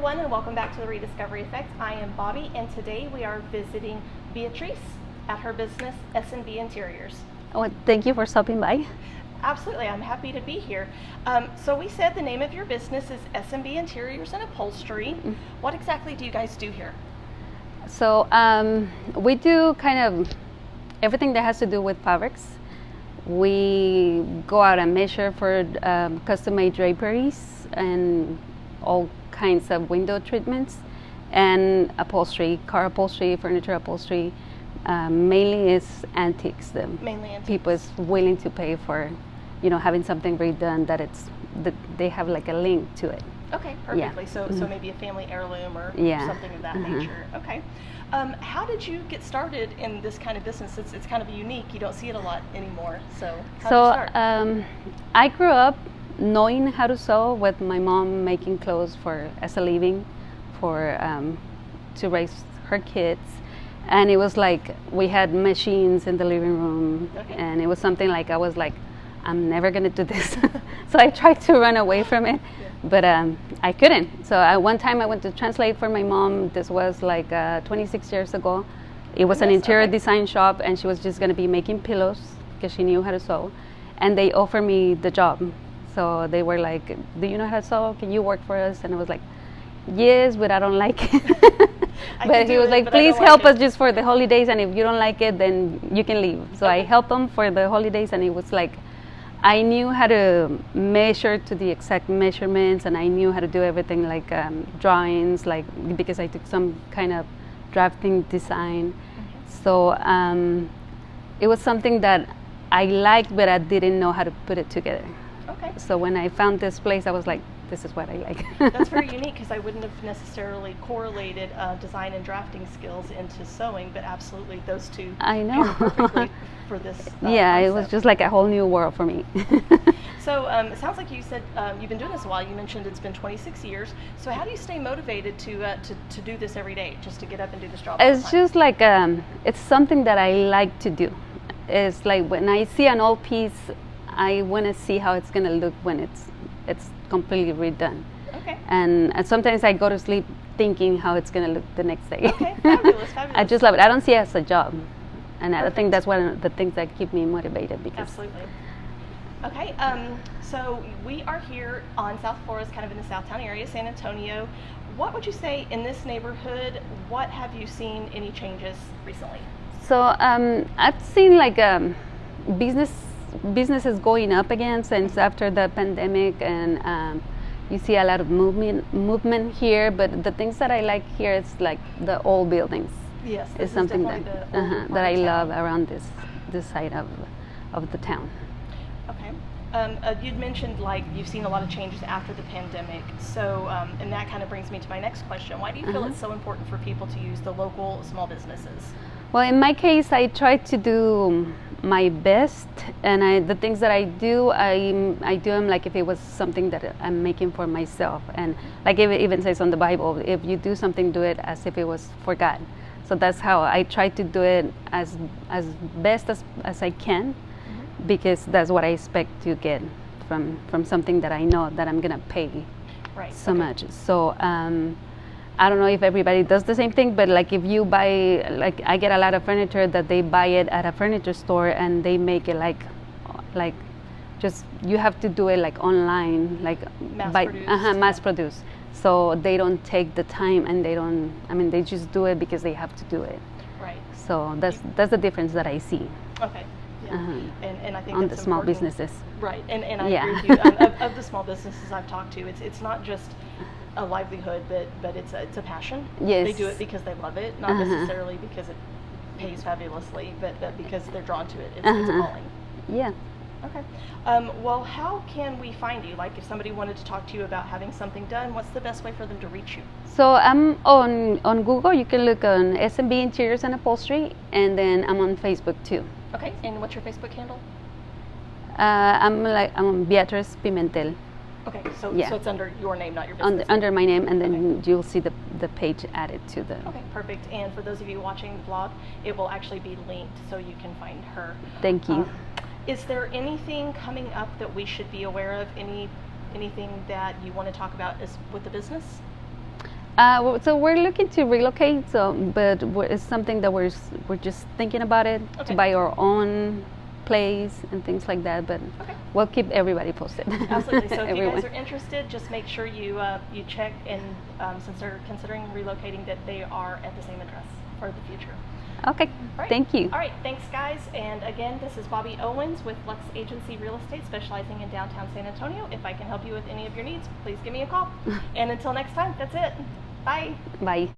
everyone, and welcome back to the Rediscovery Effect. I am Bobby, and today we are visiting Beatriz at her business, S&B Interiors. Oh, thank you for stopping by. Absolutely, I'm happy to be here. So we said the name of your business is S&B Interiors and Upholstery. Mm-hmm. What exactly do you guys do here? So we do kind of everything that has to do with fabrics. We go out and measure for custom-made draperies and all kinds of window treatments, and upholstery, car upholstery, furniture upholstery. Mainly is antiques. Mainly antiques. People is willing to pay for, having something redone that they have like a link to it. Okay, perfectly. Yeah. So maybe a family heirloom or Yeah. something of that nature. Okay. How did you get started in this kind of business? It's kind of unique. You don't see it a lot anymore. So how did you start? I grew up knowing how to sew with my mom making clothes as a living to raise her kids. And it was like we had machines in the living room, Okay. and it was something like I was like, I'm never gonna do this. So I tried to run away from it, but I couldn't. So one time I went to translate for my mom. This was like 26 years ago. It was an interior design shop, and she was just gonna be making pillows because she knew how to sew. And they offered me the job. So they were like, do you know how to sew? Can you work for us? And I was like, yes, but I don't like it. But he was like, please help us just for the holidays, and if you don't like it, then you can leave. So I helped them for the holidays, and it was like, I knew how to measure to the exact measurements, and I knew how to do everything like drawings, like because I took some kind of drafting design. So it was something that I liked, but I didn't know how to put it together. Okay. So when I found this place, I was like, this is what I like. That's very unique because I wouldn't have necessarily correlated design and drafting skills into sewing, but absolutely those two I know. pair perfectly for this. Yeah, it was concept. just like a whole new world for me. So it sounds like you said you've been doing this a while. You mentioned it's been 26 years. So how do you stay motivated to do this every day, just to get up and do this job? all the It's time? just like it's something that I like to do. It's like when I see an old piece, I want to see how it's gonna look when it's completely redone. Okay. And sometimes I go to sleep thinking how it's gonna look the next day. Okay, fabulous, fabulous. I just love it. I don't see it as a job, and I Perfect. think that's one of the things that keep me motivated. Because Absolutely. Okay, so we are here on South Flores, kind of in the Southtown area, San Antonio. What would you say in this neighborhood? What have you seen any changes recently? So I've seen like businesses going up again since after the pandemic, and you see a lot of movement here. But the things that I like here is like the old buildings. Yes, It's something that that I love around this side of the town. Okay. You'd mentioned like you've seen a lot of changes after the pandemic. So, and that kind of brings me to my next question. Why do you feel it's so important for people to use the local small businesses? Well, in my case, I try to do my best, and the things that I do, I do them like if it was something that I'm making for myself. And like it even says on the Bible, if you do something, do it as if it was for God. So that's how I try to do it as best as I can, because that's what I expect to get from something that I know that I'm gonna pay so much. So I don't know if everybody does the same thing, but like if you buy, like I get a lot of furniture that they buy it at a furniture store and they make it like just you have to do it like online, like mass produced. So they don't take the time, and they just do it because they have to do it. Right. So that's the difference that I see. Okay. Yeah. And I think on that's the small important. businesses. Right. And I agree with you. Of the small businesses I've talked to, it's not just a livelihood, but it's a passion. Yes. They do it because they love it, not necessarily because it pays fabulously, but because they're drawn to it. It's a calling. Yeah. Okay. Well, how can we find you? Like if somebody wanted to talk to you about having something done, what's the best way for them to reach you? So I'm on Google. You can look on S&B Interiors and Upholstery, and then I'm on Facebook too. Okay. And what's your Facebook handle? I'm Beatriz Pimentel. Okay, so it's under your name, not your business under my name, and then you'll see the page added to the. Okay, perfect. And for those of you watching the vlog, it will actually be linked so you can find her. Thank you. Is there anything coming up that we should be aware of? Anything that you want to talk about with the business? So we're looking to relocate. But it's something that we're just thinking about it Okay. to buy our own place and things like that. But Okay. we'll keep everybody posted. Absolutely. So if you Everyone. guys are interested, just make sure you you check, and since they're considering relocating, that they are at the same address for the future. Okay. All right. Thank you. All right. Thanks, guys. And again, this is Bobby Owens with Lux Agency Real Estate, specializing in downtown San Antonio. If I can help you with any of your needs, please give me a call. And until next time, that's it. Bye. Bye.